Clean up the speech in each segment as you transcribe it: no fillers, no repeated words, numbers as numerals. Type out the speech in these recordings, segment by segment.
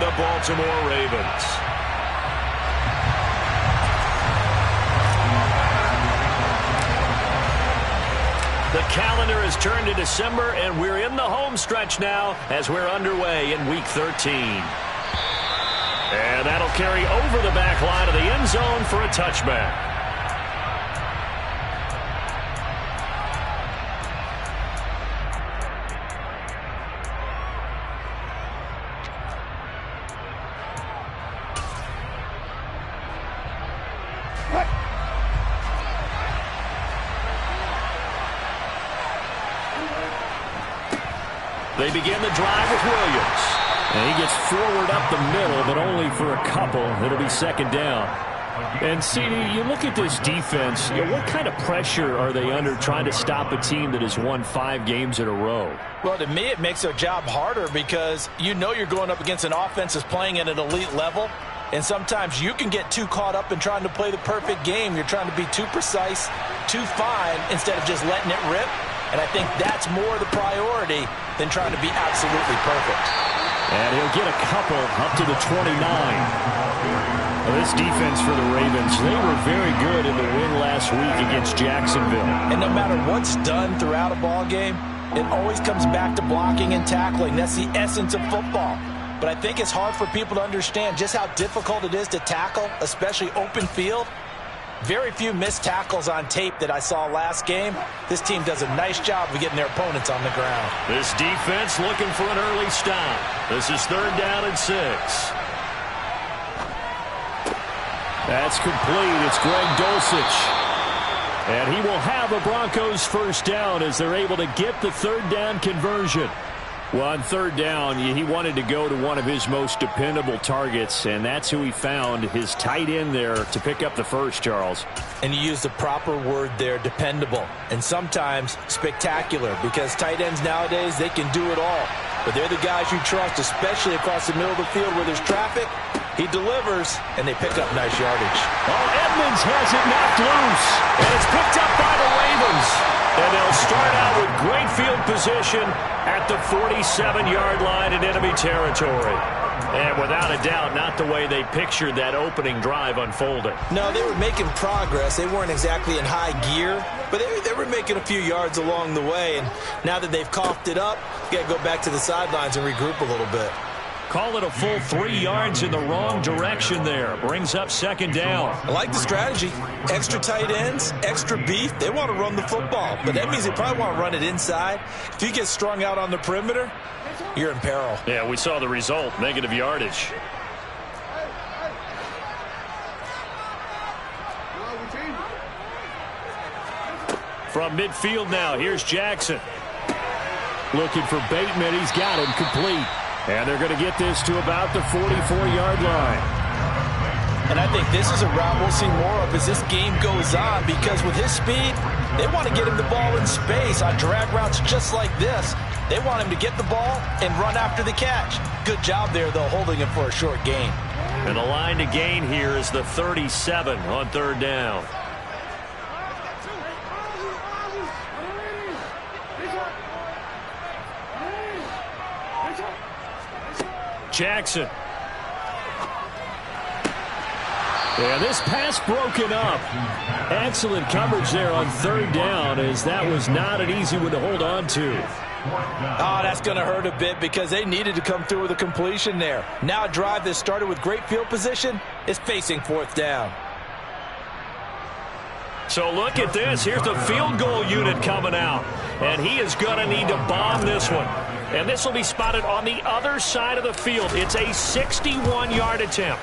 the Baltimore Ravens. The calendar has turned to December, and we're in the home stretch now as we're underway in Week 13. And that'll carry over the back line of the end zone for a touchback. They begin the drive with Williams. And he gets forward up the middle, but only for a couple. It'll be second down. And, CD, you look at this defense, what kind of pressure are they under trying to stop a team that has won 5 games in a row? Well, to me, it makes their job harder because you know you're going up against an offense that's playing at an elite level. And sometimes you can get too caught up in trying to play the perfect game. You're trying to be too precise, too fine, instead of just letting it rip. And I think that's more the priority than trying to be absolutely perfect. And he'll get a couple up to the 29. Well, this defense for the Ravens, they were very good in the win last week against Jacksonville. And no matter what's done throughout a ball game, it always comes back to blocking and tackling. That's the essence of football. But I think it's hard for people to understand just how difficult it is to tackle, especially open field. Very few missed tackles on tape that I saw last game. This team does a nice job of getting their opponents on the ground. This defense looking for an early stop. This is 3rd down and 6. That's complete. It's Greg Dulcich. And he will have a Broncos first down as they're able to get the 3rd down conversion. Well, on 3rd down, he wanted to go to one of his most dependable targets, and that's who he found, his tight end there, to pick up the first, Charles. And you used the proper word there, dependable, and sometimes spectacular, because tight ends nowadays, they can do it all. But they're the guys you trust, especially across the middle of the field where there's traffic. He delivers, and they pick up nice yardage. Oh, Edmonds has it knocked loose, and it's picked up by the Ravens. And they'll start out with great field position at the 47-yard line in enemy territory. And without a doubt, not the way they pictured that opening drive unfolding. No, they were making progress. They weren't exactly in high gear, but they were making a few yards along the way. And now that they've coughed it up, you got to go back to the sidelines and regroup a little bit. Call it a full 3 yards in the wrong direction there. Brings up 2nd down. I like the strategy. Extra tight ends, extra beef. They want to run the football, but that means they probably want to run it inside. If you get strung out on the perimeter, you're in peril. Yeah, we saw the result, negative yardage. From midfield now, here's Jackson. Looking for Bateman. He's got him complete. And they're going to get this to about the 44-yard line. And I think this is a route we'll see more of as this game goes on, because with his speed, they want to get him the ball in space on drag routes just like this. They want him to get the ball and run after the catch. Good job there, though, holding him for a short gain. And the line to gain here is the 37 on 3rd down. Jackson. Yeah, this pass broken up. Excellent coverage there on 3rd down, as that was not an easy one to hold on to. Oh, that's going to hurt a bit because they needed to come through with a completion there. Now a drive that started with great field position is facing 4th down. So look at this. Here's the field goal unit coming out. And he is going to need to bomb this one. And this will be spotted on the other side of the field. It's a 61-yard attempt.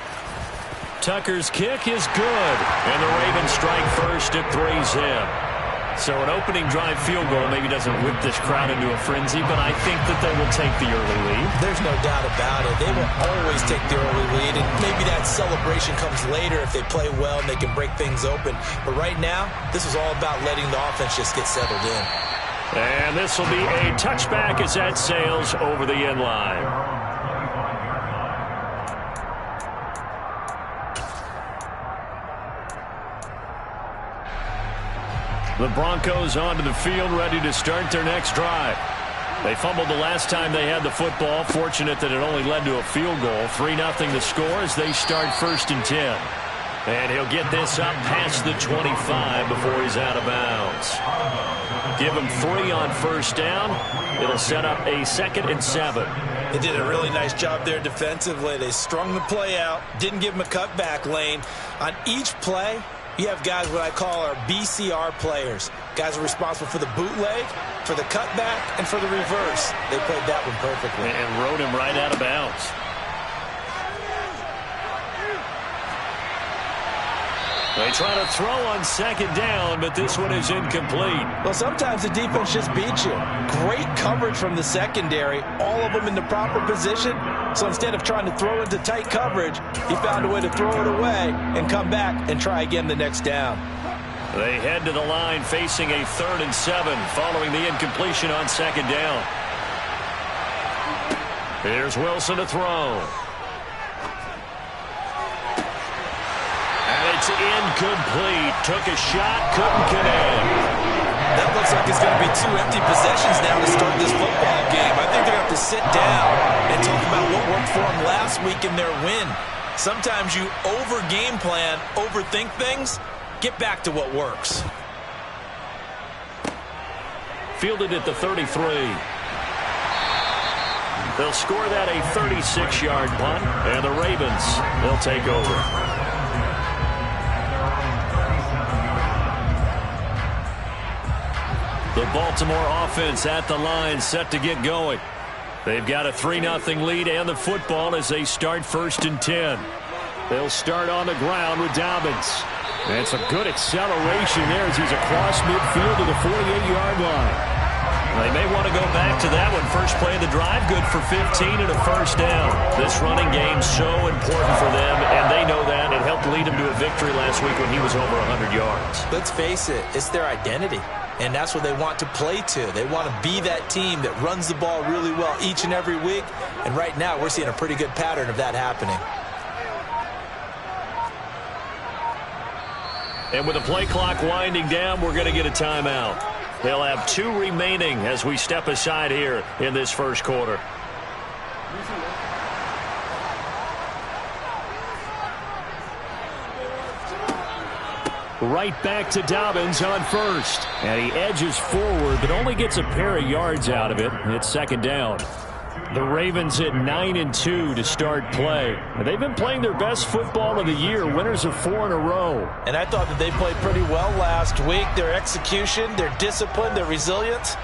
Tucker's kick is good. And the Ravens strike first at 3-zip. So an opening drive field goal maybe doesn't whip this crowd into a frenzy, but I think that they will take the early lead. There's no doubt about it. They will always take the early lead, and maybe that celebration comes later if they play well and they can break things open. But right now, this is all about letting the offense just get settled in. And this will be a touchback as that sails over the end line. The Broncos onto the field, ready to start their next drive. They fumbled the last time they had the football. Fortunate that it only led to a field goal. 3-0 the score as they start 1st and 10. And he'll get this up past the 25 before he's out of bounds. Give him 3 on 1st down. It'll set up a 2nd and 7. They did a really nice job there defensively. They strung the play out, didn't give him a cutback lane. On each play, you have guys what I call our BCR players. Guys are responsible for the bootleg, for the cutback, and for the reverse. They played that one perfectly. And rode him right out of bounds. They try to throw on 2nd down, but this one is incomplete. Well, sometimes the defense just beats you. Great coverage from the secondary, all of them in the proper position. So instead of trying to throw into tight coverage, he found a way to throw it away and come back and try again the next down. They head to the line facing a 3rd and 7 following the incompletion on 2nd down. Here's Wilson to throw. It's incomplete. Took a shot, couldn't connect. That looks like it's going to be 2 empty possessions now to start this football game. I think they're going to have to sit down and talk about what worked for them last week in their win. Sometimes you over-game plan, overthink things. Get back to what works. Fielded at the 33. They'll score that a 36-yard punt, and the Ravens, they'll take over. The Baltimore offense at the line, set to get going. They've got a 3-0 lead and the football as they start 1st and 10. They'll start on the ground with Dobbins. And it's a good acceleration there as he's across midfield to the 48-yard line. They may want to go back to that one. First play of the drive, good for 15 and a 1st down. This running game's so important for them, and they know that. It helped lead them to a victory last week when he was over 100 yards. Let's face it, it's their identity. And that's what they want to play to. They want to be that team that runs the ball really well each and every week. And right now, we're seeing a pretty good pattern of that happening. And with the play clock winding down, we're going to get a timeout. They'll have 2 remaining as we step aside here in this 1st quarter. Right back to Dobbins on 1st. And he edges forward, but only gets a pair of yards out of it. It's 2nd down. The Ravens at 9-2 to start play. And they've been playing their best football of the year, winners of 4 in a row. And I thought that they played pretty well last week. Their execution, their discipline, their resilience,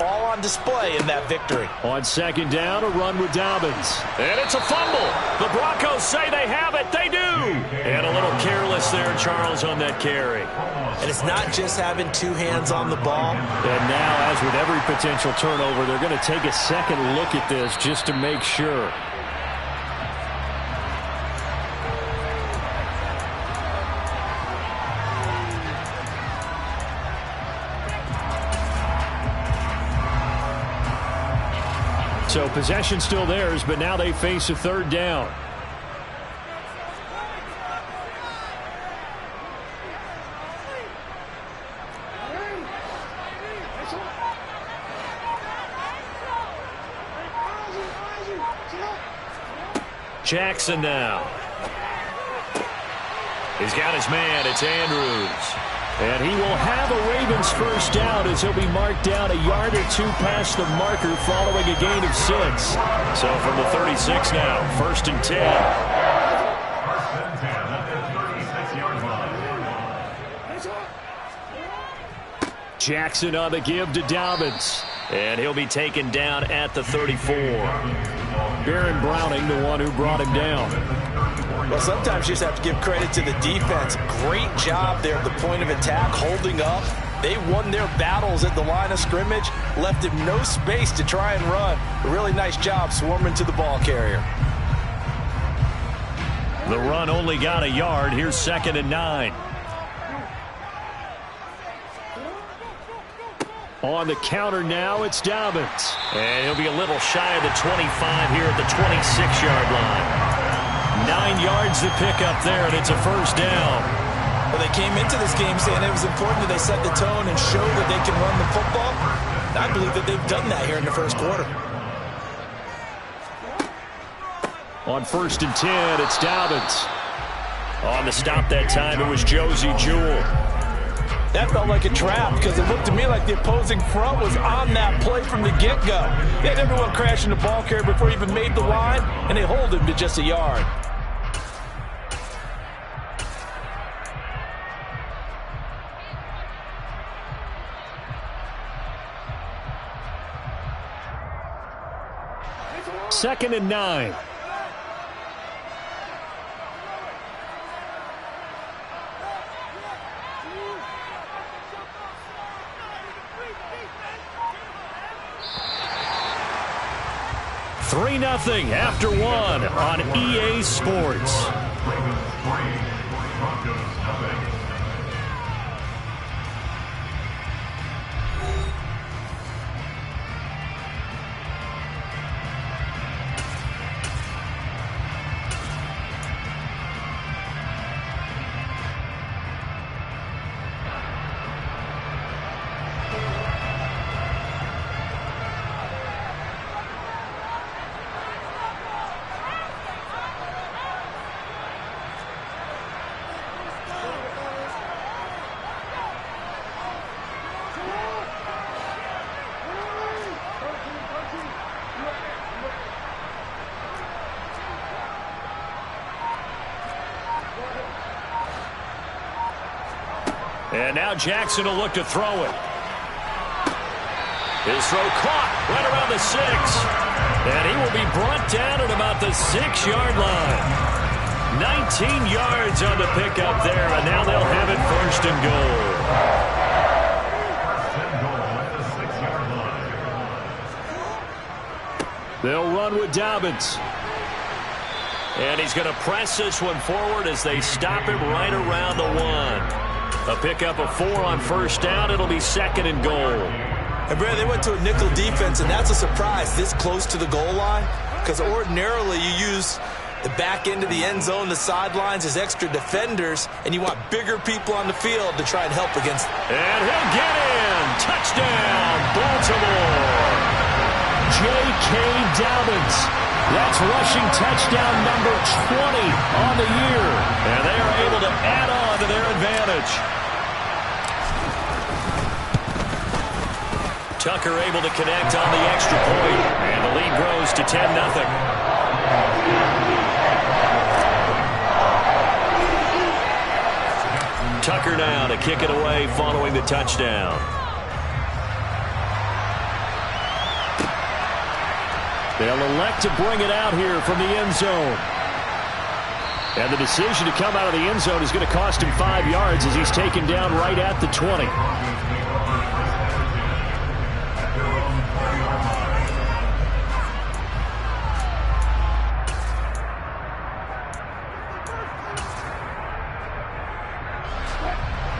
all on display in that victory. On 2nd down, a run with Dobbins. And it's a fumble. The Broncos say they have it. They do. And a little careless there, Charles, on that carry. And it's not just having 2 hands on the ball. And now, as with every potential turnover, they're going to take a second look at this just to make sure. So possession still theirs, but now they face a 3rd down. Jackson now. He's got his man. It's Andrews. And he will have a Ravens 1st down as he'll be marked down a yard or 2 past the marker following a gain of 6. So from the 36 now, 1st and 10. Jackson on the give to Dobbins. And he'll be taken down at the 34. Baron Browning, the one who brought him down. Well, sometimes you just have to give credit to the defense. Great job there at the point of attack, holding up. They won their battles at the line of scrimmage, left him no space to try and run. A really nice job swarming to the ball carrier. The run only got a yard. Here's 2nd and 9. On the counter now, it's Dobbins. And he'll be a little shy of the 25 here at the 26-yard line. 9 yards to pick up there, and it's a 1st down. Well, they came into this game saying it was important that they set the tone and show that they can run the football. I believe that they've done that here in the first quarter. On 1st and 10, it's Dobbins. On the stop that time, it was Josey Jewell. That felt like a trap because it looked to me like the opposing front was on that play from the get-go. They had everyone crashing the ball carrier before he even made the line, and they hold him to just a yard. Second and 9. Nothing after 1 on EA Sports. And now Jackson will look to throw it. His throw caught right around the 6. And he will be brought down at about the 6-yard line. 19 yards on the pickup there, and now they'll have it 1st and goal. They'll run with Dobbins. And he's going to press this one forward as they stop him right around the 1. A pickup of 4 on 1st down. It'll be 2nd and goal. And Brad, they went to a nickel defense, and that's a surprise this close to the goal line, because ordinarily you use the back end of the end zone, the sidelines as extra defenders, and you want bigger people on the field to try and help against. And he'll get in. Touchdown, Baltimore. J.K. Dobbins. That's rushing touchdown number 20 on the year. And they are able to add on to their advantage. Tucker able to connect on the extra point. And the lead grows to 10-0. Tucker now to kick it away following the touchdown. They'll elect to bring it out here from the end zone. And the decision to come out of the end zone is going to cost him 5 yards as he's taken down right at the 20.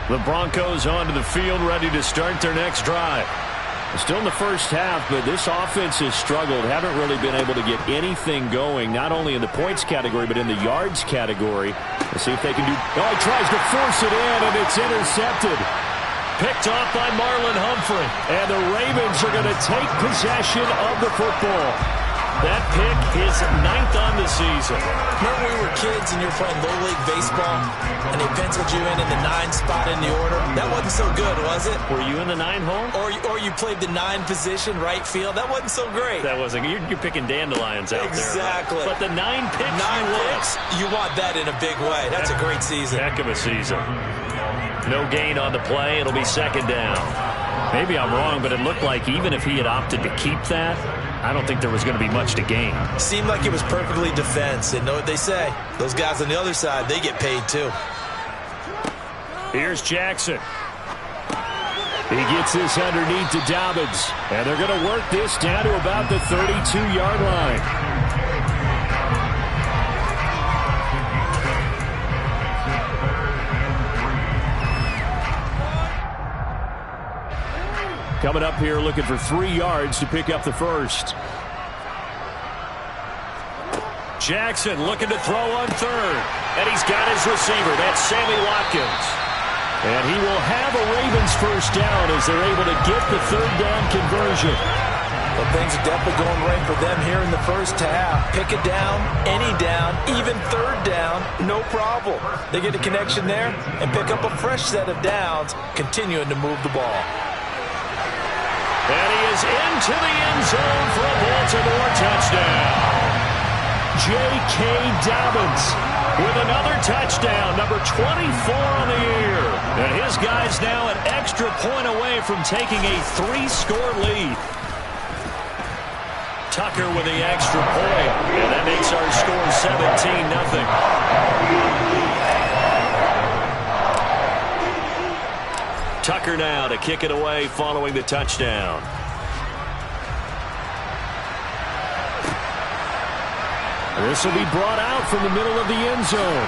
The Broncos onto the field, ready to start their next drive. Still in the first half, but this offense has struggled. Haven't really been able to get anything going, not only in the points category, but in the yards category. Let's see if they can do. Oh, he tries to force it in, and it's intercepted. Picked off by Marlon Humphrey. And the Ravens are going to take possession of the football. That pick is 9th on the season. Remember when we were kids and you were playing Little League baseball and they penciled you in the 9 spot in the order? That wasn't so good, was it? Were you in the 9 hole? Or you played the 9 position, right field? That wasn't so great. That wasn't. You're picking dandelions out exactly. there. But the 9 picks 9 picks, you want that in a big way. That's a great season. Heck of a season. No gain on the play. It'll be 2nd down. Maybe I'm wrong, but it looked like even if he had opted to keep that, I don't think there was going to be much to gain. Seemed like it was perfectly defense. And know what they say? Those guys on the other side, they get paid too. Here's Jackson. He gets this underneath to Dobbins. And they're going to work this down to about the 32-yard line. Coming up here looking for 3 yards to pick up the first. Jackson looking to throw on 3rd. And he's got his receiver. That's Sammy Watkins. And he will have a Ravens first down as they're able to get the third down conversion. Well, things are definitely going right for them here in the first half. Pick it down, any down, even third down, no problem. They get a connection there and pick up a fresh set of downs, continuing to move the ball. And he is into the end zone for a Baltimore touchdown. J.K. Dobbins with another touchdown, number 24 on the year. And his guy's now an extra point away from taking a 3-score lead. Tucker with the extra point, and that makes our score 17-0. Tucker now to kick it away following the touchdown. This will be brought out from the middle of the end zone.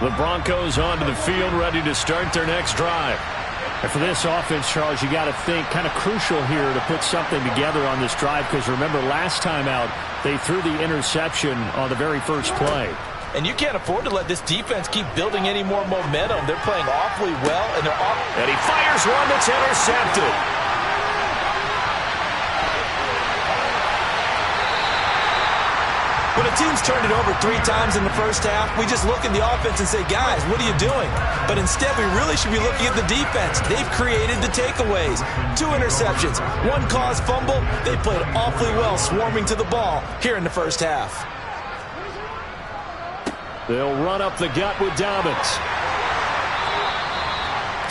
The Broncos onto the field, ready to start their next drive. And for this offense, Charles, you got to think kind of crucial here to put something together on this drive, because remember last time out they threw the interception on the very first play. And you can't afford to let this defense keep building any more momentum. They're playing awfully well, and and he fires one that's intercepted. When a team's turned it over 3 times in the first half, we just look at the offense and say, guys, what are you doing? But instead, we really should be looking at the defense. They've created the takeaways. 2 interceptions, 1 caused fumble. They played awfully well swarming to the ball here in the first half. They'll run up the gut with Dobbins.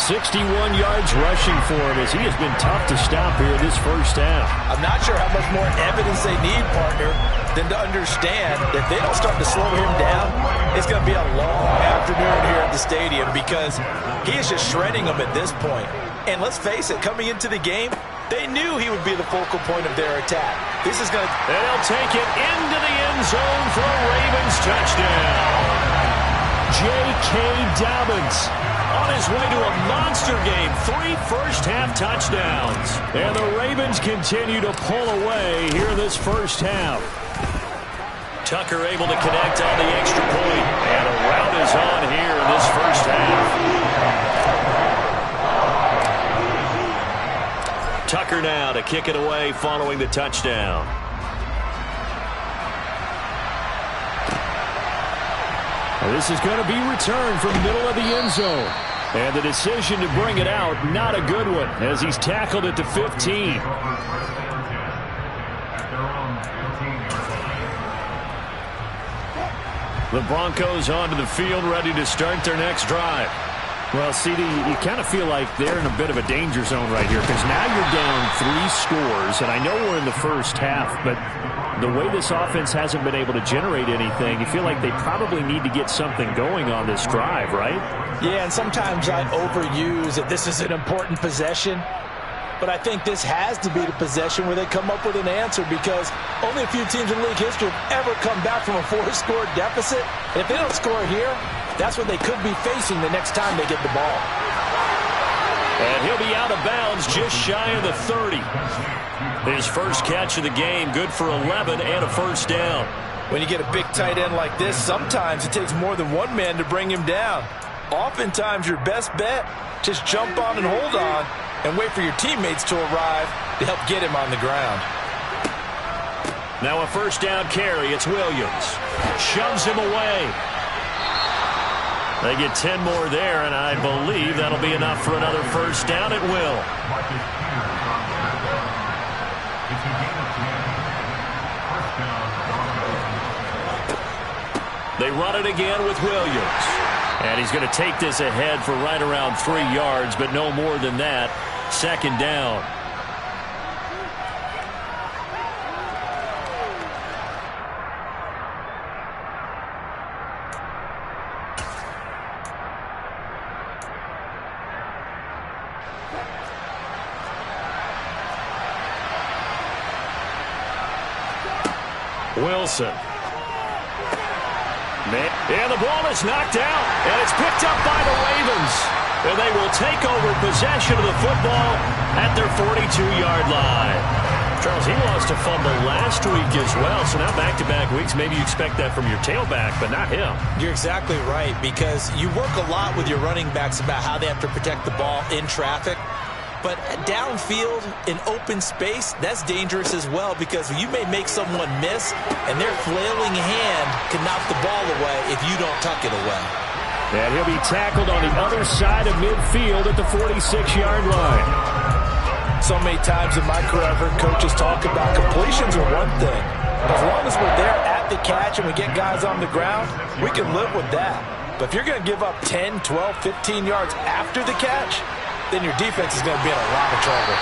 61 yards rushing for him as he has been tough to stop here this first half. I'm not sure how much more evidence they need, partner, than to understand that if they don't start to slow him down, it's going to be a long afternoon here at the stadium, because he is just shredding them at this point. And let's face it, coming into the game, they knew he would be the focal point of their attack. This is going to... They'll take it into the end zone for a Ravens touchdown. J.K. Dobbins on his way to a monster game. 3 first-half touchdowns. And the Ravens continue to pull away here in this first half. Tucker able to connect on the extra point. And a rout is on here in this first half. Tucker now to kick it away following the touchdown. This is going to be returned from the middle of the end zone. And the decision to bring it out, not a good one, as he's tackled at the 15. The Broncos onto the field, ready to start their next drive. Well, CD, you kind of feel like they're in a bit of a danger zone right here, because now you're down 3 scores, and I know we're in the first half, but the way this offense hasn't been able to generate anything, you feel like they probably need to get something going on this drive, right? Yeah, and sometimes I overuse that this is an important possession, but I think this has to be the possession where they come up with an answer, because only a few teams in league history have ever come back from a 4-score deficit. And if they don't score here, that's what they could be facing the next time they get the ball. And he'll be out of bounds just shy of the 30. His first catch of the game, good for 11 and a first down. When you get a big tight end like this, sometimes it takes more than one man to bring him down. Oftentimes, your best bet, just jump on and hold on and wait for your teammates to arrive to help get him on the ground. Now a first down carry. It's Williams. Shoves him away. They get 10 more there, and I believe that'll be enough for another first down. It will. They run it again with Williams. And he's going to take this ahead for right around 3 yards, but no more than that. Second down. Wilson. And the ball is knocked out, and it's picked up by the Ravens. And they will take over possession of the football at their 42-yard line. Charles, he lost a fumble last week as well, so now back-to-back weeks, maybe you expect that from your tailback, but not him. You're exactly right, because you work a lot with your running backs about how they have to protect the ball in traffic. But downfield, in open space, that's dangerous as well, because you may make someone miss, and their flailing hand can knock the ball away if you don't tuck it away. And he'll be tackled on the other side of midfield at the 46-yard line. So many times in my career I've heard coaches talk about completions are one thing. As long as we're there at the catch and we get guys on the ground, we can live with that. But if you're going to give up 10, 12, 15 yards after the catch, then your defense is going to be in a lot of trouble.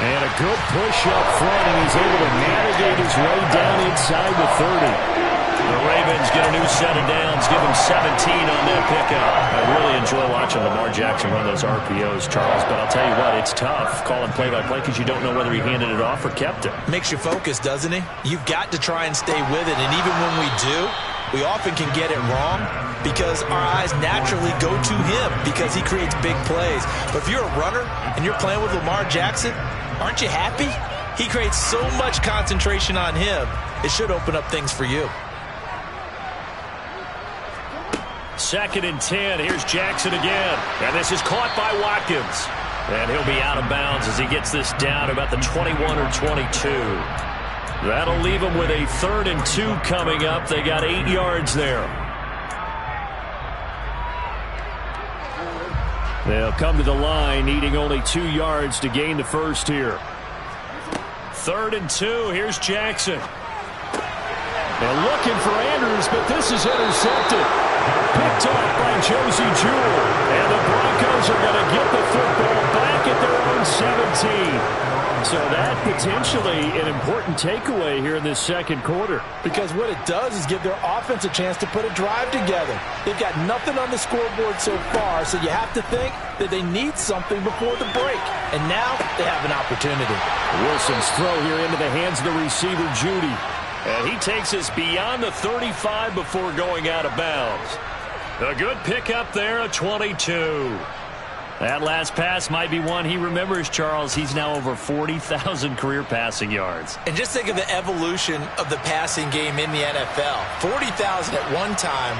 And a good push up front, and he's able to navigate his way down inside the 30. The Ravens get a new set of downs, give him 17 on that pickup. I really enjoy watching Lamar Jackson run those RPOs, Charles, but I'll tell you what, it's tough calling play-by-play because you don't know whether he handed it off or kept it. Makes you focus, doesn't he? You've got to try and stay with it, and even when we do, we often can get it wrong because our eyes naturally go to him because he creates big plays. But if you're a runner and you're playing with Lamar Jackson, aren't you happy? He creates so much concentration on him, it should open up things for you. 2nd and 10. Here's Jackson again. And this is caught by Watkins. And he'll be out of bounds as he gets this down about the 21 or 22. That'll leave him with a 3rd and 2 coming up. They got 8 yards there. They'll come to the line, needing only 2 yards to gain the first here. 3rd and 2. Here's Jackson. And looking for Andrews, but this is intercepted. Picked off by Josie Jewell. And the Broncos are going to get the football back at their own 17. So that potentially an important takeaway here in this second quarter. Because what it does is give their offense a chance to put a drive together. They've got nothing on the scoreboard so far, so you have to think that they need something before the break. And now they have an opportunity. Wilson's throw here into the hands of the receiver, Judy. And he takes us beyond the 35 before going out of bounds. A good pickup there, a 22. That last pass might be one he remembers, Charles. He's now over 40,000 career passing yards. And just think of the evolution of the passing game in the NFL. 40,000 at one time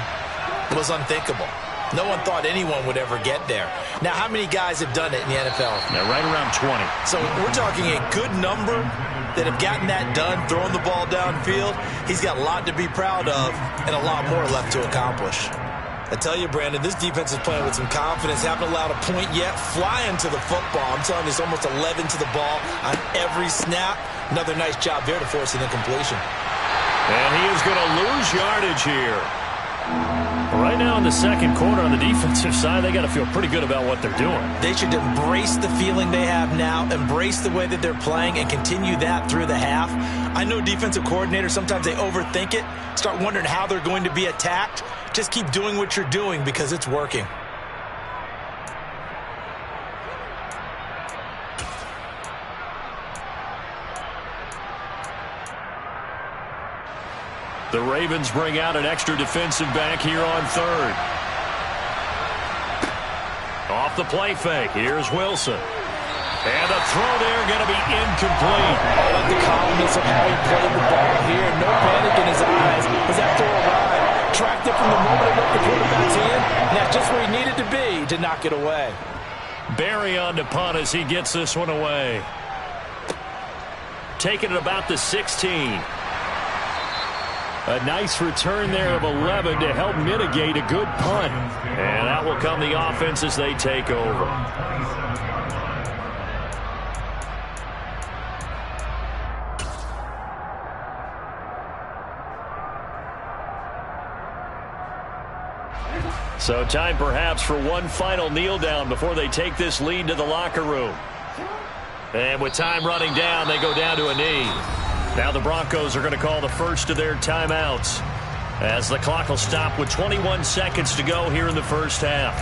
was unthinkable. No one thought anyone would ever get there. Now, how many guys have done it in the NFL? Now, right around 20. So we're talking a good number that have gotten that done, throwing the ball downfield. He's got a lot to be proud of and a lot more left to accomplish. I tell you, Brandon, this defense is playing with some confidence. Haven't allowed a point yet. Flying to the football. I'm telling you, it's almost 11 to the ball on every snap. Another nice job there to force an incompletion. And he is going to lose yardage here. Right now in the second quarter on the defensive side, they got to feel pretty good about what they're doing. They should embrace the feeling they have now, embrace the way that they're playing, and continue that through the half. I know defensive coordinators, sometimes they overthink it, start wondering how they're going to be attacked. Just keep doing what you're doing because it's working. The Ravens bring out an extra defensive back here on 3rd. Off the play fake. Here's Wilson. And the throw there going to be incomplete. I like the calmness of how he played the ball here. No panic in his eyes as that throw arrived. Tracked it from the moment it left the quarterback's hand. And that's just where he needed to be to knock it away. Barry on to punt as he gets this one away. Taking it about the 16. A nice return there of 11 to help mitigate a good punt. And that will come the offense as they take over. So time perhaps for one final kneel down before they take this lead to the locker room. And with time running down, they go down to a knee. Now the Broncos are going to call the first of their timeouts as the clock will stop with 21 seconds to go here in the first half.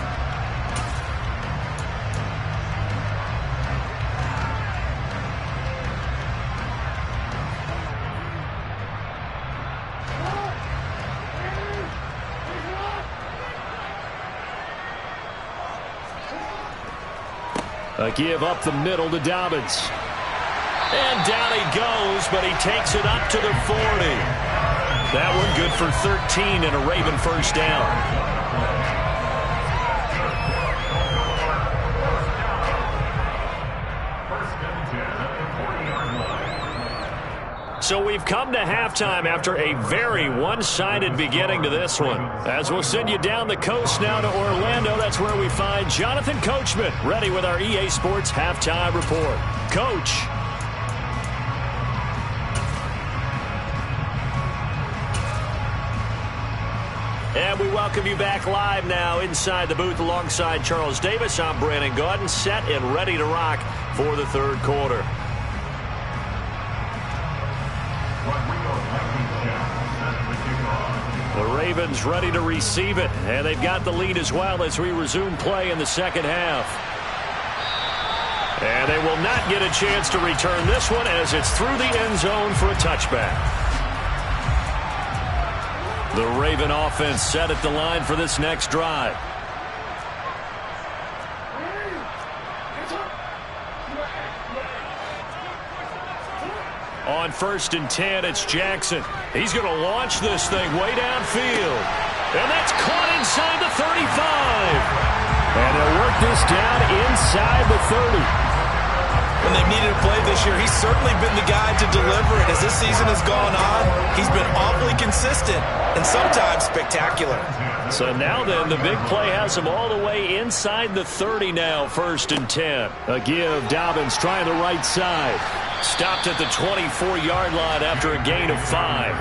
A give up the middle to Dobbins. And down he goes, but he takes it up to the 40. That one good for 13 and a Raven first down. So we've come to halftime after a very one-sided beginning to this one. As we'll send you down the coast now to Orlando, that's where we find Jonathan Coachman, ready with our EA Sports Halftime Report. Coach. And we welcome you back live now inside the booth alongside Charles Davis. I'm Brandon Gaudin, set and ready to rock for the third quarter. The Ravens ready to receive it, and they've got the lead as well as we resume play in the second half. And they will not get a chance to return this one as it's through the end zone for a touchback. The Raven offense set at the line for this next drive. On 1st and 10, it's Jackson. He's going to launch this thing way downfield. And that's caught inside the 35. And they'll work this down inside the 30. When they've needed a play this year, he's certainly been the guy to deliver it. As this season has gone on, he's been awfully consistent and sometimes spectacular. So now then, the big play has him all the way inside the 30 now, 1st and 10. A give, Dobbins trying the right side. Stopped at the 24-yard line after a gain of 5.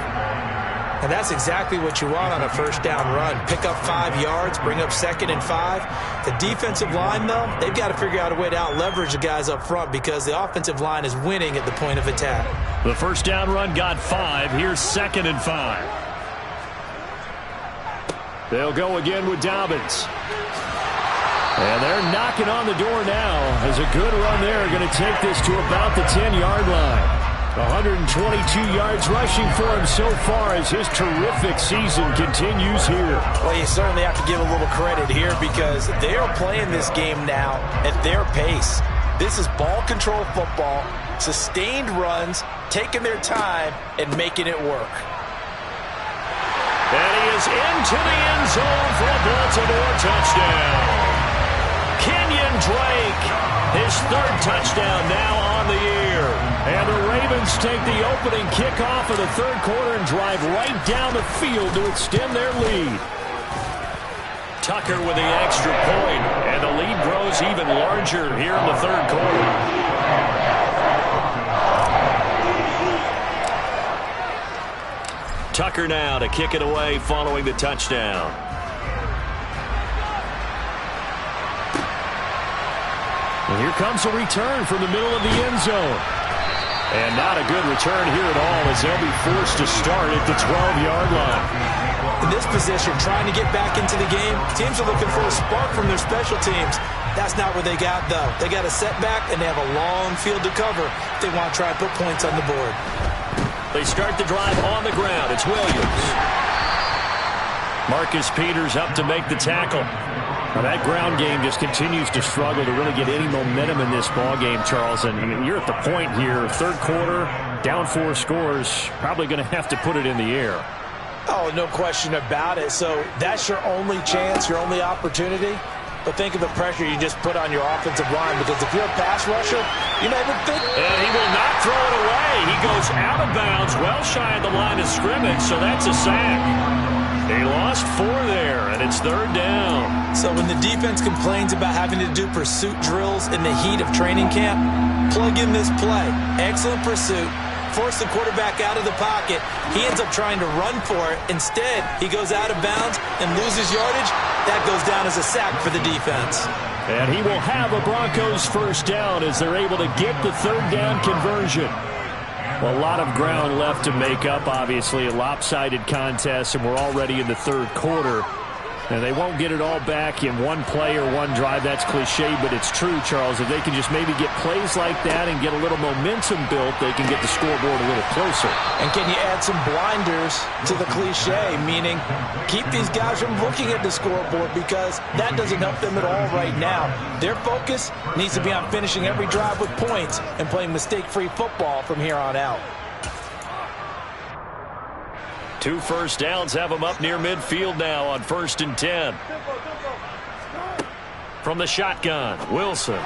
And that's exactly what you want on a first down run. Pick up 5 yards, bring up 2nd and 5. The defensive line, though, they've got to figure out a way to out-leverage the guys up front because the offensive line is winning at the point of attack. The first down run got 5. Here's 2nd and 5. They'll go again with Dobbins. And they're knocking on the door now as a good run there. Going to take this to about the 10-yard line. 122 yards rushing for him so far as his terrific season continues here. Well, you certainly have to give a little credit here because they are playing this game now at their pace. This is ball control football, sustained runs, taking their time, and making it work. And he is into the end zone for a Baltimore touchdown. Kenyon Drake, his 3rd touchdown now on the year. And the Ravens take the opening kickoff of the 3rd quarter and drive right down the field to extend their lead. Tucker with the extra point, and the lead grows even larger here in the 3rd quarter. Tucker now to kick it away following the touchdown. And here comes a return from the middle of the end zone. And not a good return here at all as they'll be forced to start at the 12-yard line. In this position, trying to get back into the game, teams are looking for a spark from their special teams. That's not what they got, though. They got a setback, and they have a long field to cover if they want to try and put points on the board. They start the drive on the ground. It's Williams. Marcus Peters up to make the tackle. Now that ground game just continues to struggle to really get any momentum in this ball game, Charles. And you're at the point here, 3rd quarter, down 4 scores, probably going to have to put it in the air. Oh, no question about it. So that's your only chance, your only opportunity. But think of the pressure you just put on your offensive line, because if you're a pass rusher, you never think. And he will not throw it away. He goes out of bounds, well shy of the line of scrimmage, so that's a sack. He lost 4 there, and it's 3rd down. So when the defense complains about having to do pursuit drills in the heat of training camp, plug in this play. Excellent pursuit. Force the quarterback out of the pocket. He ends up trying to run for it. Instead, he goes out of bounds and loses yardage. That goes down as a sack for the defense. And he will have a Broncos first down as they're able to get the 3rd down conversion. Well, a lot of ground left to make up, obviously. A lopsided contest, and we're already in the 3rd quarter. And they won't get it all back in one play or one drive. That's cliche, but it's true, Charles. If they can just maybe get plays like that and get a little momentum built, they can get the scoreboard a little closer. And can you add some blinders to the cliche, meaning keep these guys from looking at the scoreboard, because that doesn't help them at all right now. Their focus needs to be on finishing every drive with points and playing mistake-free football from here on out. 2 first downs have them up near midfield now on 1st and 10. From the shotgun, Wilson.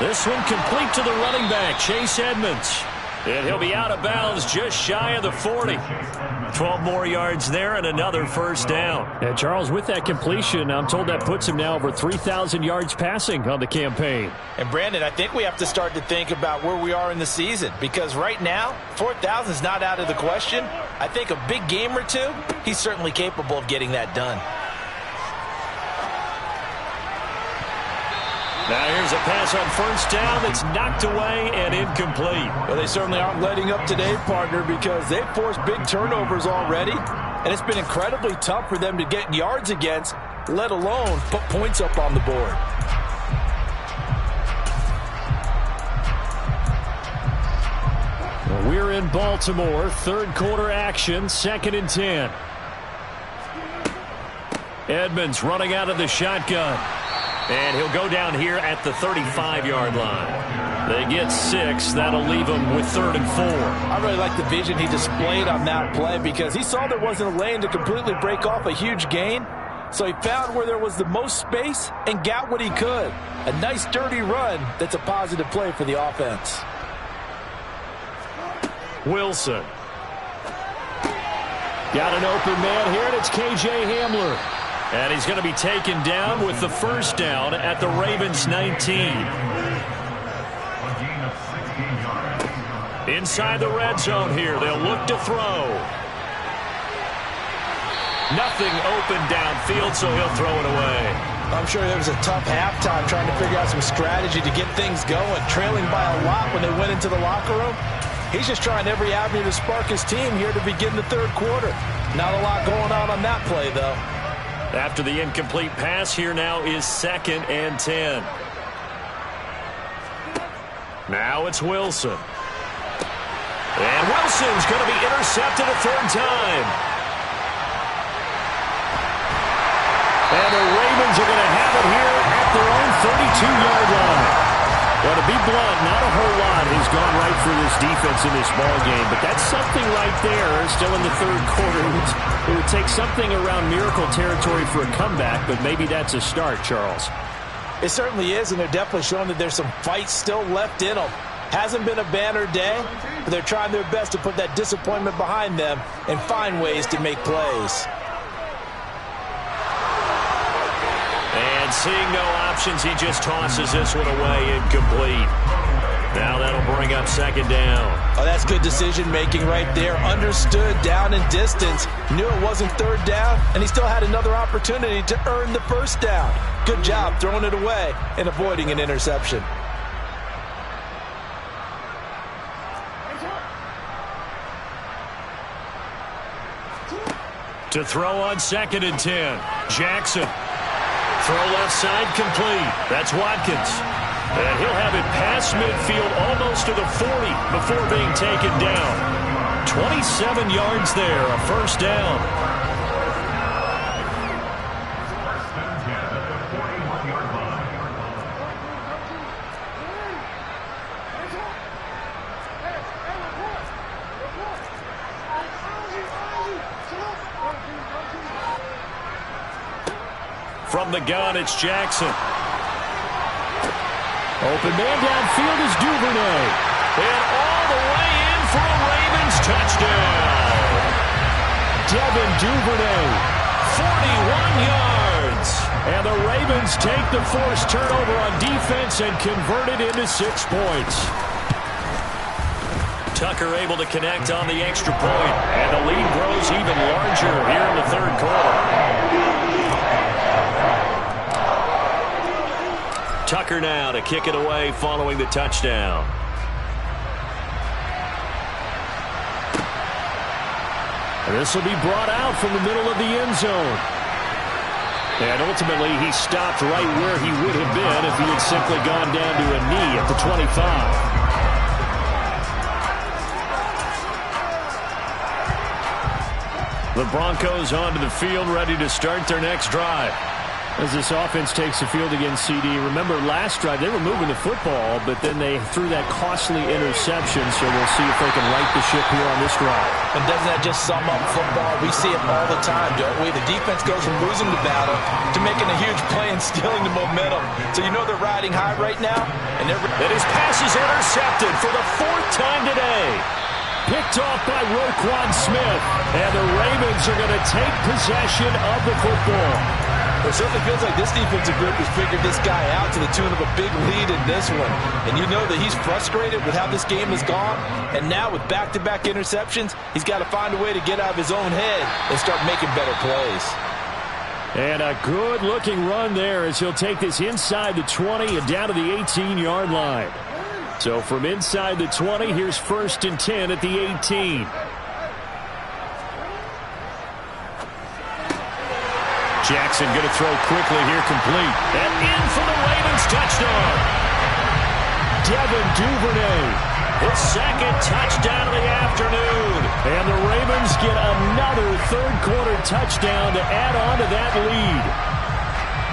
This one complete to the running back, Chase Edmonds. And he'll be out of bounds just shy of the 40. 12 more yards there and another first down. And Charles, with that completion, I'm told that puts him now over 3,000 yards passing on the campaign. And Brandon, I think we have to start to think about where we are in the season, because right now 4,000 is not out of the question. I think a big game or two, he's certainly capable of getting that done. Now here's a pass on first down that's knocked away and incomplete. Well, they certainly aren't letting up today, partner, because they've forced big turnovers already, and it's been incredibly tough for them to get yards against, let alone put points up on the board. Well, we're in Baltimore, third quarter action, 2nd and 10. Edmonds running out of the shotgun. And he'll go down here at the 35-yard line. They get 6. That'll leave them with 3rd and 4. I really like the vision he displayed on that play, because he saw there wasn't a lane to completely break off a huge gain. So he found where there was the most space and got what he could. A nice, dirty run that's a positive play for the offense. Wilson. Got an open man here, and it's K.J. Hamler. And he's going to be taken down with the first down at the Ravens 19. Inside the red zone here, they'll look to throw. Nothing open downfield, so he'll throw it away. I'm sure there was a tough halftime trying to figure out some strategy to get things going, trailing by a lot when they went into the locker room. He's just trying every avenue to spark his team here to begin the third quarter. Not a lot going on that play, though. After the incomplete pass, here now is 2nd and 10. Now it's Wilson. And Wilson's going to be intercepted a 3rd time. And the Ravens are going to have it here at their own 32-yard line. Well, to be blunt, not a whole lot has gone right for this defense in this ball game, but that's something right there. Still in the third quarter. It would take something around miracle territory for a comeback, but maybe that's a start, Charles. It certainly is, and they're definitely showing that there's some fight still left in them. Hasn't been a banner day, but they're trying their best to put that disappointment behind them and find ways to make plays. And seeing no options, he just tosses this one away, incomplete. Now that'll bring up 2nd down. Oh, that's good decision-making right there. Understood down and distance. Knew it wasn't 3rd down, and he still had another opportunity to earn the 1st down. Good job throwing it away and avoiding an interception. To throw on 2nd and 10. Jackson. Throw left side complete. That's Watkins. And he'll have it past midfield almost to the 40 before being taken down. 27 yards there, a 1st down. From the gun, it's Jackson. Open man downfield is Duvernay. And all the way in for a Ravens touchdown. Devin Duvernay. 41 yards. And the Ravens take the forced turnover on defense and convert it into 6 points. Tucker able to connect on the extra point. And the lead grows even larger here in the third quarter. Tucker now to kick it away following the touchdown. This will be brought out from the middle of the end zone. And ultimately, he stopped right where he would have been if he had simply gone down to a knee at the 25. The Broncos onto the field, ready to start their next drive. As this offense takes the field against CD, remember last drive they were moving the football, but then they threw that costly interception, so we'll see if they can right the ship here on this drive. And doesn't that just sum up football? We see it all the time, don't we? The defense goes from losing the battle to making a huge play and stealing the momentum. So you know they're riding high right now. And his pass is intercepted for the 4th time today. Picked off by Roquan Smith. And the Ravens are going to take possession of the football. It certainly feels like this defensive group has figured this guy out to the tune of a big lead in this one. And you know that he's frustrated with how this game has gone. And now with back-to-back interceptions, he's got to find a way to get out of his own head and start making better plays. And a good-looking run there as he'll take this inside the 20 and down to the 18-yard line. So from inside the 20, here's 1st and 10 at the 18. Jackson going to throw quickly here, complete. And in for the Ravens touchdown. Devin Duvernay. His 2nd touchdown of the afternoon. And the Ravens get another 3rd-quarter touchdown to add on to that lead.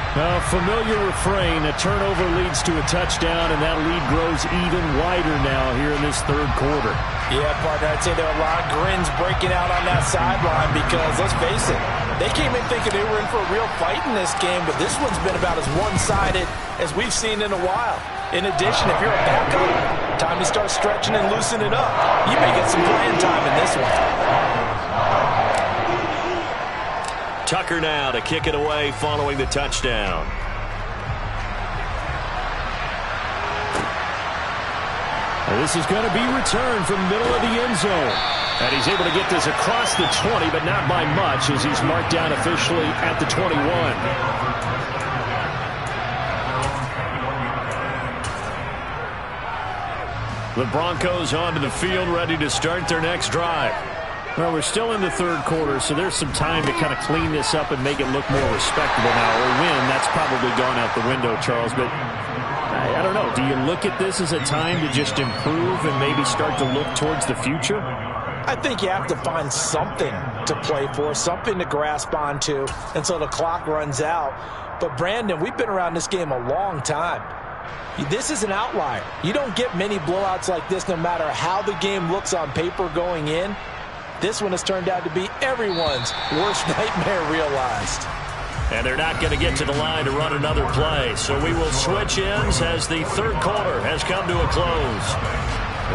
A familiar refrain, a turnover leads to a touchdown, and that lead grows even wider now here in this 3rd quarter. Yeah, partner, I'd say there are a lot of grins breaking out on that sideline because, let's face it, they came in thinking they were in for a real fight in this game, but this one's been about as one-sided as we've seen in a while. In addition, if you're a backup, time to start stretching and loosening up. You may get some playing time in this one. Tucker now to kick it away following the touchdown. This is going to be returned from the middle of the end zone. And he's able to get this across the 20, but not by much as he's marked down officially at the 21. The Broncos onto the field, ready to start their next drive. Well, we're still in the 3rd quarter, so there's some time to kind of clean this up and make it look more respectable now. Or win, that's probably gone out the window, Charles. But I don't know. Do you look at this as a time to just improve and maybe start to look towards the future? I think you have to find something to play for, something to grasp onto until the clock runs out. But, Brandon, we've been around this game a long time. This is an outlier. You don't get many blowouts like this no matter how the game looks on paper going in. This one has turned out to be everyone's worst nightmare realized. And they're not going to get to the line to run another play. So we will switch ends as the 3rd quarter has come to a close.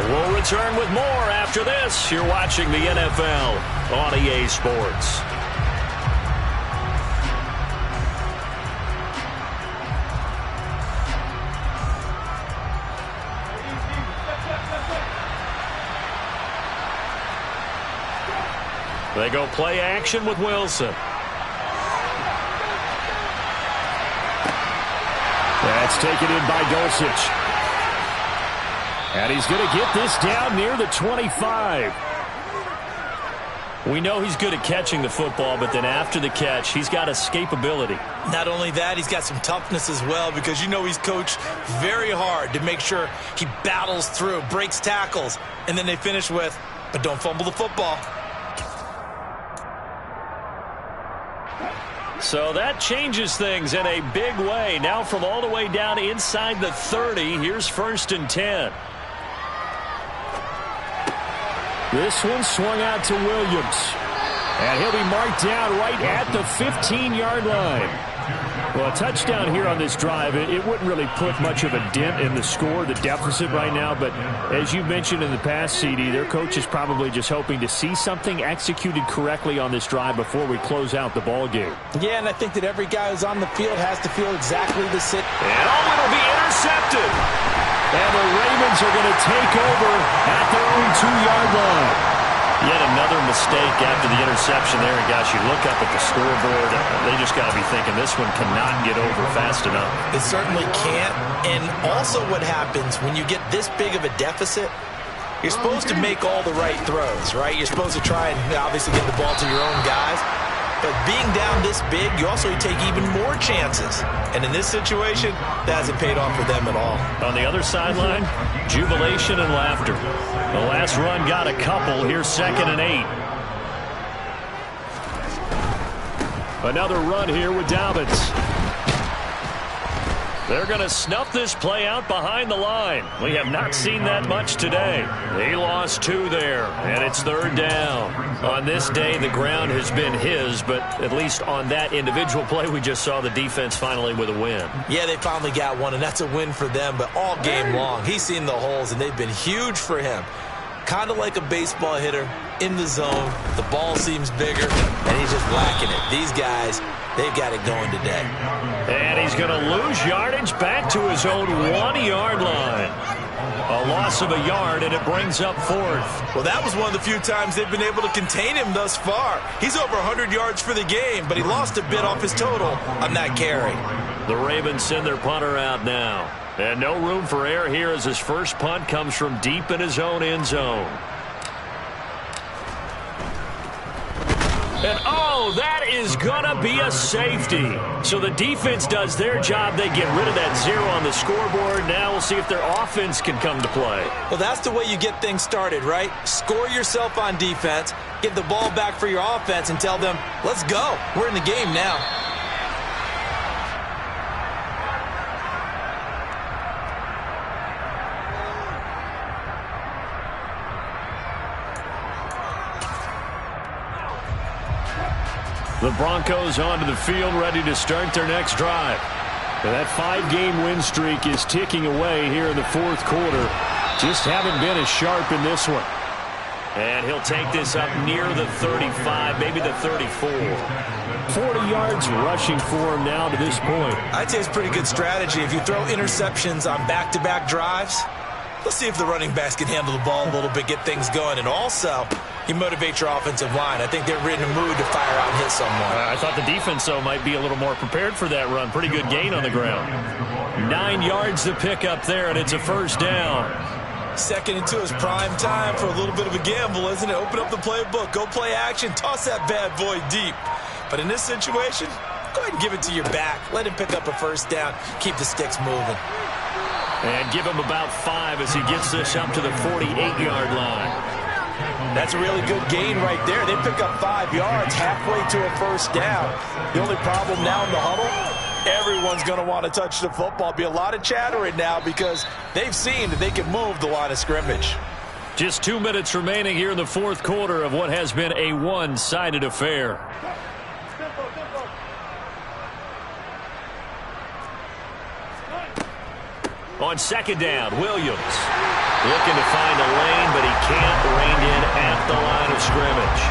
We'll return with more after this. You're watching the NFL on EA Sports. They go play action with Wilson. That's taken in by Dulcich. And he's going to get this down near the 25. We know he's good at catching the football, but then after the catch, he's got escapability. Not only that, he's got some toughness as well because you know he's coached very hard to make sure he battles through, breaks tackles, and then they finish with, but don't fumble the football. So that changes things in a big way. Now from all the way down inside the 30, here's 1st and 10. This one swung out to Williams. And he'll be marked down right at the 15-yard line. Well, a touchdown here on this drive, it wouldn't really put much of a dent in the score, the deficit right now. But as you mentioned in the past, CD, their coach is probably just hoping to see something executed correctly on this drive before we close out the ball game. Yeah, and I think that every guy who's on the field has to feel exactly the same. And it'll be intercepted. And the Ravens are going to take over at their own 2-yard line. Yet another mistake after the interception there. And, gosh, you look up at the scoreboard, they just got to be thinking this one cannot get over fast enough. It certainly can't. And also what happens when you get this big of a deficit, you're supposed to make all the right throws, right? You're supposed to try and obviously get the ball to your own guys. But being down this big, you also take even more chances. And in this situation, that hasn't paid off for them at all. On the other sideline, jubilation and laughter. The last run got a couple. Here's 2nd and 8. Another run here with Dobbins. They're going to snuff this play out behind the line. We have not seen that much today. He lost 2 there, and it's 3rd down. On this day, the ground has been his, but at least on that individual play, we just saw the defense finally with a win. Yeah, they finally got one, and that's a win for them, but all game long, he's seen the holes, and they've been huge for him. Kind of like a baseball hitter in the zone. The ball seems bigger, and he's just whacking it. These guys, they've got it going today. And he's going to lose yardage back to his own 1-yard line. A loss of a yard, and it brings up 4th. Well, that was one of the few times they've been able to contain him thus far. He's over 100 yards for the game, but he lost a bit off his total on that carry. The Ravens send their punter out now. And no room for error here as his first punt comes from deep in his own end zone. And, oh, that is going to be a safety. So the defense does their job. They get rid of that 0 on the scoreboard. Now we'll see if their offense can come to play. Well, that's the way you get things started, right? Score yourself on defense, get the ball back for your offense, and tell them, let's go. We're in the game now. The Broncos onto the field, ready to start their next drive. And that 5-game win streak is ticking away here in the 4th quarter. Just haven't been as sharp in this one. And he'll take this up near the 35, maybe the 34. 40 yards rushing for him now to this point. I'd say it's pretty good strategy. If you throw interceptions on back-to-back drives, let's see if the running backs can handle the ball a little bit, get things going. And also, you motivate your offensive line. I think they're in a mood to fire out and hit someone. I thought the defense, though, might be a little more prepared for that run. Pretty good gain on the ground. 9 yards to pick up there, and it's a 1st down. 2nd and 2 is prime time for a little bit of a gamble, isn't it? Open up the playbook, go play action, toss that bad boy deep. But in this situation, go ahead and give it to your back. Let him pick up a 1st down, keep the sticks moving. And give him about 5 as he gets this up to the 48-yard line. That's a really good gain right there. They pick up 5 yards halfway to a 1st down. The only problem now in the huddle, everyone's going to want to touch the football. Be a lot of chattering now because they've seen that they can move the line of scrimmage. Just 2 minutes remaining here in the 4th quarter of what has been a one-sided affair. On 2nd down, Williams looking to find a lane, but he can't rein in at the line of scrimmage.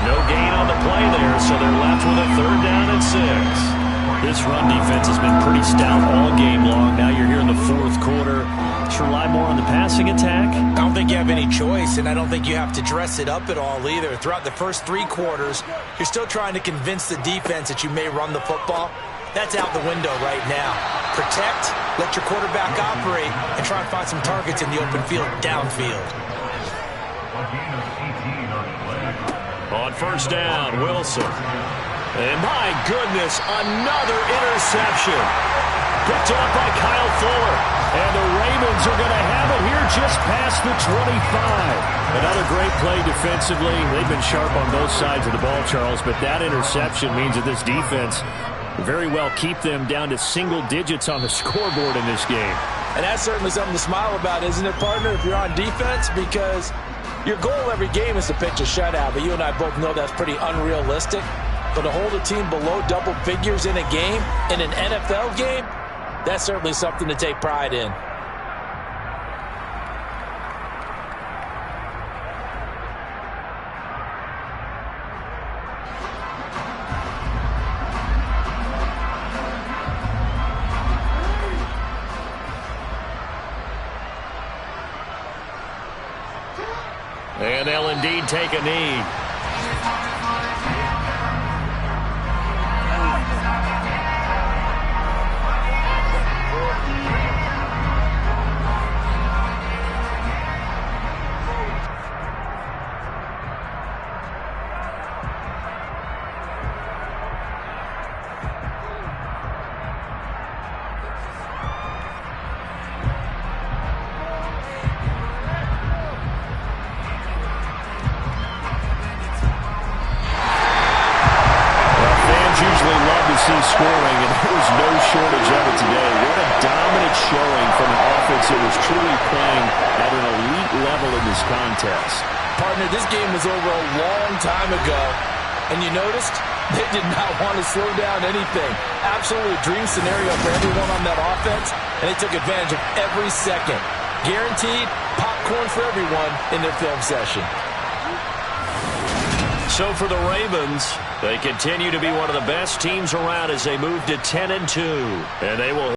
No gain on the play there, so they're left with a 3rd down and 6. This run defense has been pretty stout all game long. Now you're here in the 4th quarter. Just rely more on the passing attack? I don't think you have any choice, and I don't think you have to dress it up at all either. Throughout the first 3 quarters, you're still trying to convince the defense that you may run the football. That's out the window right now. Protect, let your quarterback operate, and try and find some targets in the open field downfield. On 1st down, Wilson. And my goodness, another interception. Picked up by Kyle Fuller. And the Ravens are going to have it here just past the 25. Another great play defensively. They've been sharp on both sides of the ball, Charles, but that interception means that this defense very well keep them down to single digits on the scoreboard in this game. And that's certainly something to smile about, isn't it, partner, if you're on defense? Because your goal every game is to pitch a shutout, but you and I both know that's pretty unrealistic. But to hold a team below double figures in a game, in an NFL game, that's certainly something to take pride in. And they'll indeed take a knee. scoring, and there was no shortage of it today. What a dominant showing from an offense that was truly playing at an elite level in this contest. Partner, this game was over a long time ago, and you noticed they did not want to slow down anything. Absolutely a dream scenario for everyone on that offense, and they took advantage of every second. Guaranteed popcorn for everyone in their film session. So for the Ravens, they continue to be one of the best teams around as they move to 10-2, and they will